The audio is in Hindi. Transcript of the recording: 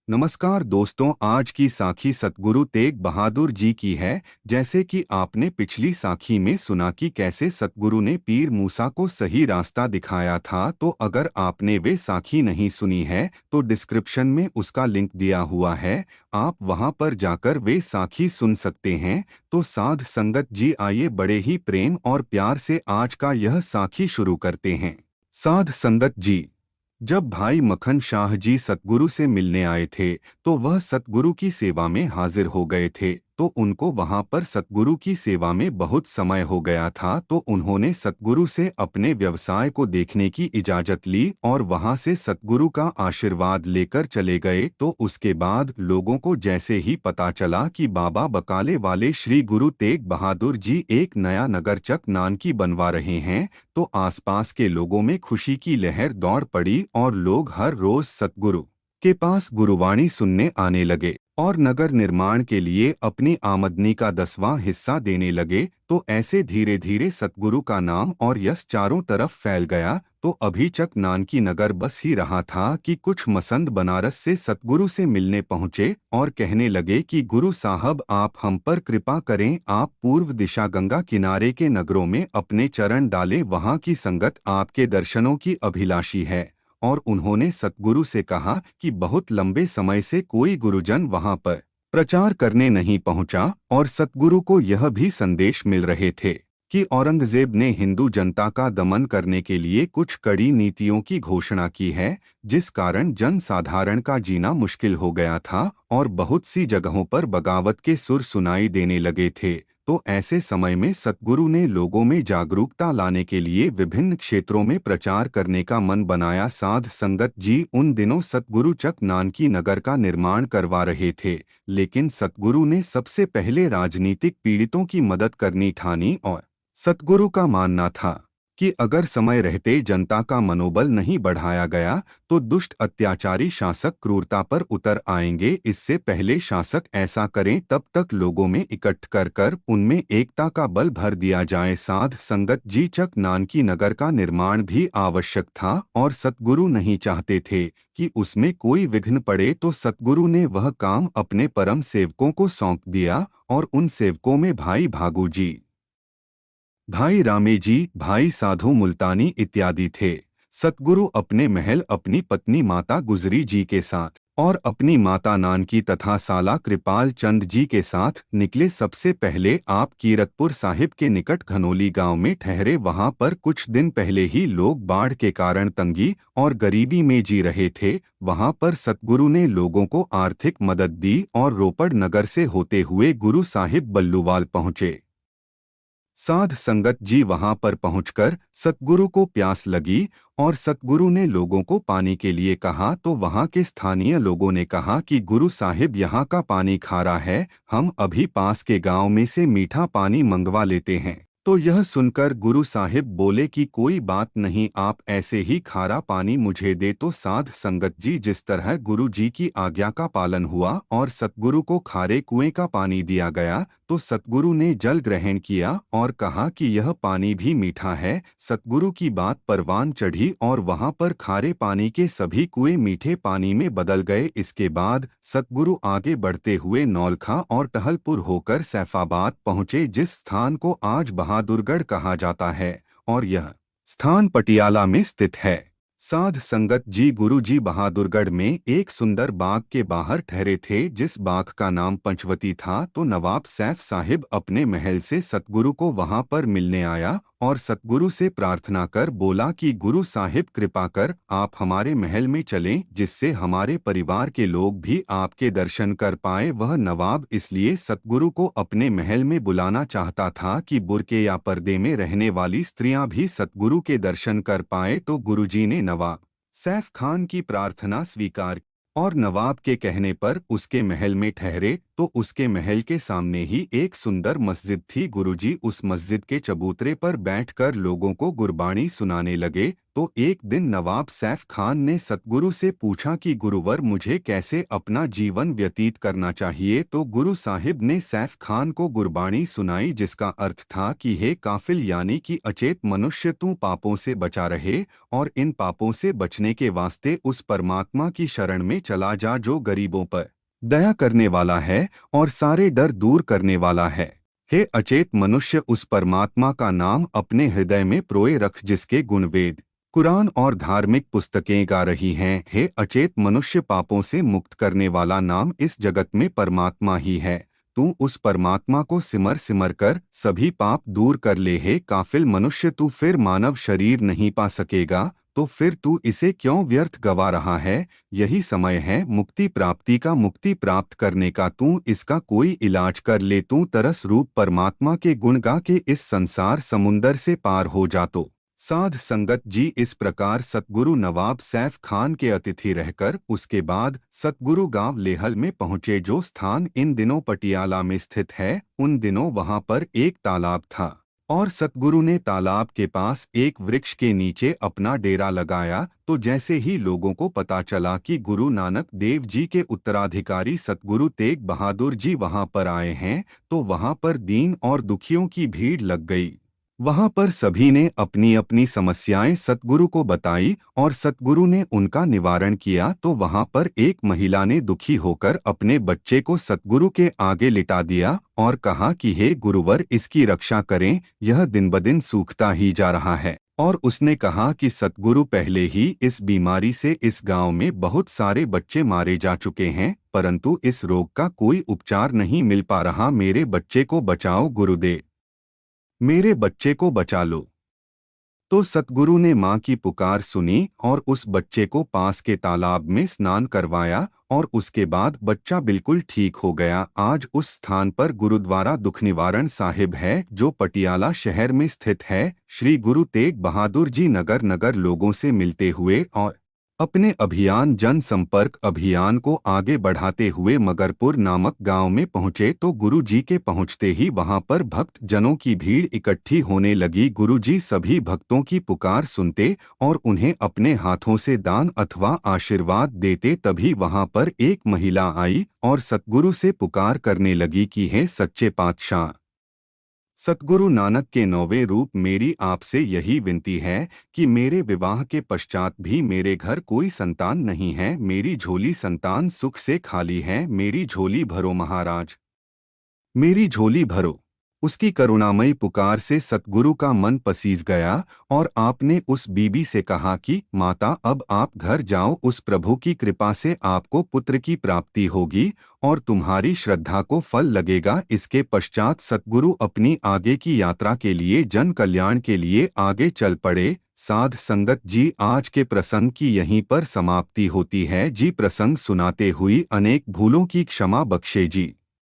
नमस्कार दोस्तों, आज की साखी सतगुरु तेग बहादुर जी की है। जैसे कि आपने पिछली साखी में सुना कि कैसे सतगुरु ने पीर मूसा को सही रास्ता दिखाया था, तो अगर आपने वे साखी नहीं सुनी है तो डिस्क्रिप्शन में उसका लिंक दिया हुआ है, आप वहां पर जाकर वे साखी सुन सकते हैं। तो साध संगत जी, आइए बड़े ही प्रेम और प्यार से आज का यह साखी शुरू करते हैं। साध संगत जी, जब भाई मखन शाह जी सतगुरु से मिलने आए थे तो वह सतगुरु की सेवा में हाजिर हो गए थे। तो उनको वहां पर सतगुरु की सेवा में बहुत समय हो गया था, तो उन्होंने सतगुरु से अपने व्यवसाय को देखने की इजाजत ली और वहां से सतगुरु का आशीर्वाद लेकर चले गए। तो उसके बाद लोगों को जैसे ही पता चला कि बाबा बकाले वाले श्री गुरु तेग बहादुर जी एक नया नगर चक नानकी बनवा रहे हैं, तो आसपास के लोगों में खुशी की लहर दौड़ पड़ी और लोग हर रोज सतगुरु के पास गुरुवाणी सुनने आने लगे और नगर निर्माण के लिए अपनी आमदनी का 10वां हिस्सा देने लगे। तो ऐसे धीरे धीरे सतगुरु का नाम और यश चारों तरफ फैल गया। तो अभी चक नानकी नगर बस ही रहा था कि कुछ मसंद बनारस से सतगुरु से मिलने पहुंचे और कहने लगे कि गुरु साहब, आप हम पर कृपा करें। आप पूर्व दिशा गंगा किनारे के नगरों में अपने चरण डालें, वहां की संगत आपके दर्शनों की अभिलाषी है। और उन्होंने सतगुरु से कहा कि बहुत लंबे समय से कोई गुरुजन वहां पर प्रचार करने नहीं पहुंचा और सतगुरु को यह भी संदेश मिल रहे थे कि औरंगजेब ने हिंदू जनता का दमन करने के लिए कुछ कड़ी नीतियों की घोषणा की है, जिस कारण जन साधारण का जीना मुश्किल हो गया था और बहुत सी जगहों पर बगावत के सुर सुनाई देने लगे थे। तो ऐसे समय में सतगुरु ने लोगों में जागरूकता लाने के लिए विभिन्न क्षेत्रों में प्रचार करने का मन बनाया। साध संगत जी, उन दिनों सतगुरु चक नानकी नगर का निर्माण करवा रहे थे, लेकिन सतगुरु ने सबसे पहले राजनीतिक पीड़ितों की मदद करनी ठानी और सतगुरु का मानना था कि अगर समय रहते जनता का मनोबल नहीं बढ़ाया गया तो दुष्ट अत्याचारी शासक क्रूरता पर उतर आएंगे। इससे पहले शासक ऐसा करें तब तक लोगों में इकट्ठ कर कर उनमें एकता का बल भर दिया जाए। साध संगत जी, चक नानकी नगर का निर्माण भी आवश्यक था और सतगुरु नहीं चाहते थे कि उसमें कोई विघ्न पड़े, तो सतगुरु ने वह काम अपने परम सेवकों को सौंप दिया और उन सेवकों में भाई भागू जी, भाई रामे जी, भाई साधु मुल्तानी इत्यादि थे। सतगुरु अपने महल अपनी पत्नी माता गुजरी जी के साथ और अपनी माता नानकी तथा साला कृपाल चंद जी के साथ निकले। सबसे पहले आप कीरतपुर साहिब के निकट घनोली गांव में ठहरे। वहां पर कुछ दिन पहले ही लोग बाढ़ के कारण तंगी और गरीबी में जी रहे थे। वहां पर सतगुरु ने लोगों को आर्थिक मदद दी और रोपड़ नगर से होते हुए गुरु साहिब बल्लूवाल पहुंचे। साध संगत जी, वहां पर पहुंचकर सतगुरु को प्यास लगी और सतगुरु ने लोगों को पानी के लिए कहा। तो वहां के स्थानीय लोगों ने कहा कि गुरु साहिब, यहाँ का पानी खारा है, हम अभी पास के गांव में से मीठा पानी मंगवा लेते हैं। तो यह सुनकर गुरु साहिब बोले कि कोई बात नहीं, आप ऐसे ही खारा पानी मुझे दे। तो साध संगत जी, जिस तरह गुरु जी की आज्ञा का पालन हुआ और सतगुरु को खारे कुएं का पानी दिया गया, तो सतगुरु ने जल ग्रहण किया और कहा कि यह पानी भी मीठा है। सतगुरु की बात परवान चढ़ी और वहां पर खारे पानी के सभी कुएं मीठे पानी में बदल गए। इसके बाद सतगुरु आगे बढ़ते हुए नौलखा और टहलपुर होकर सैफाबाद पहुंचे, जिस स्थान को आज बहादुरगढ़ कहा जाता है और यह स्थान पटियाला में स्थित है। साध संगत जी, गुरु जी बहादुरगढ़ में एक सुंदर बाग के बाहर ठहरे थे, जिस बाग का नाम पंचवती था। तो नवाब सैफ साहिब अपने महल से सतगुरु को वहां पर मिलने आया और सतगुरु से प्रार्थना कर बोला कि गुरु साहिब, कृपा कर आप हमारे महल में चलें, जिससे हमारे परिवार के लोग भी आपके दर्शन कर पाए। वह नवाब इसलिए सतगुरु को अपने महल में बुलाना चाहता था कि बुर्के या पर्दे में रहने वाली स्त्रियां भी सतगुरु के दर्शन कर पाए। तो गुरुजी ने नवाब सैफ खान की प्रार्थना स्वीकार और नवाब के कहने पर उसके महल में ठहरे। तो उसके महल के सामने ही एक सुंदर मस्जिद थी। गुरुजी उस मस्जिद के चबूतरे पर बैठकर लोगों को गुरबाणी सुनाने लगे। तो एक दिन नवाब सैफ खान ने सतगुरु से पूछा कि गुरुवर, मुझे कैसे अपना जीवन व्यतीत करना चाहिए। तो गुरु साहिब ने सैफ खान को गुरबाणी सुनाई, जिसका अर्थ था कि हे काफिल, यानी कि अचेत मनुष्य, तू पापों से बचा रहे और इन पापों से बचने के वास्ते उस परमात्मा की शरण में चला जा जो गरीबों पर दया करने वाला है और सारे डर दूर करने वाला है। हे अचेत मनुष्य, उस परमात्मा का नाम अपने हृदय में प्रोए रख, जिसके गुण वेद, कुरान और धार्मिक पुस्तकें गा रही हैं। हे अचेत मनुष्य, पापों से मुक्त करने वाला नाम इस जगत में परमात्मा ही है। तू उस परमात्मा को सिमर सिमर कर सभी पाप दूर कर ले। हे काफिल मनुष्य, तू फिर मानव शरीर नहीं पा सकेगा, तो फिर तू इसे क्यों व्यर्थ गवा रहा है। यही समय है मुक्ति प्राप्ति का, मुक्ति प्राप्त करने का। तू इसका कोई इलाज कर ले। तू तरस रूप परमात्मा के गुण गा के इस संसार समुंदर से पार हो जा। तो साध संगत जी, इस प्रकार सतगुरु नवाब सैफ खान के अतिथि रहकर उसके बाद सतगुरु गांव लेहल में पहुंचे, जो स्थान इन दिनों पटियाला में स्थित है। उन दिनों वहां पर एक तालाब था और सतगुरु ने तालाब के पास एक वृक्ष के नीचे अपना डेरा लगाया। तो जैसे ही लोगों को पता चला कि गुरु नानक देव जी के उत्तराधिकारी सतगुरु तेग बहादुर जी वहां पर आए हैं, तो वहां पर दीन और दुखियों की भीड़ लग गई। वहां पर सभी ने अपनी अपनी समस्याएं सतगुरु को बताई और सतगुरु ने उनका निवारण किया। तो वहां पर एक महिला ने दुखी होकर अपने बच्चे को सतगुरु के आगे लिटा दिया और कहा कि हे गुरुवर, इसकी रक्षा करें, यह दिन ब दिन सूखता ही जा रहा है। और उसने कहा कि सतगुरु, पहले ही इस बीमारी से इस गांव में बहुत सारे बच्चे मारे जा चुके हैं, परंतु इस रोग का कोई उपचार नहीं मिल पा रहा। मेरे बच्चे को बचाओ गुरुदेव, मेरे बच्चे को बचा लो। तो सतगुरु ने मां की पुकार सुनी और उस बच्चे को पास के तालाब में स्नान करवाया और उसके बाद बच्चा बिल्कुल ठीक हो गया। आज उस स्थान पर गुरुद्वारा दुख निवारण साहिब है, जो पटियाला शहर में स्थित है। श्री गुरु तेग बहादुर जी नगर नगर लोगों से मिलते हुए और अपने अभियान जन संपर्क अभियान को आगे बढ़ाते हुए मगरपुर नामक गांव में पहुंचे। तो गुरु जी के पहुंचते ही वहां पर भक्त जनों की भीड़ इकट्ठी होने लगी। गुरु जी सभी भक्तों की पुकार सुनते और उन्हें अपने हाथों से दान अथवा आशीर्वाद देते। तभी वहां पर एक महिला आई और सतगुरु से पुकार करने लगी कि हे सच्चे पातशाह सतगुरु नानक के 9वें रूप, मेरी आपसे यही विनती है कि मेरे विवाह के पश्चात भी मेरे घर कोई संतान नहीं है। मेरी झोली संतान सुख से खाली है। मेरी झोली भरो महाराज, मेरी झोली भरो। उसकी करुणामयी पुकार से सतगुरु का मन पसीज गया और आपने उस बीबी से कहा कि माता, अब आप घर जाओ, उस प्रभु की कृपा से आपको पुत्र की प्राप्ति होगी और तुम्हारी श्रद्धा को फल लगेगा। इसके पश्चात सतगुरु अपनी आगे की यात्रा के लिए, जन कल्याण के लिए आगे चल पड़े। साध संगत जी, आज के प्रसंग की यहीं पर समाप्ति होती है जी। प्रसंग सुनाते हुई अनेक भूलों की क्षमा बख्शे जी।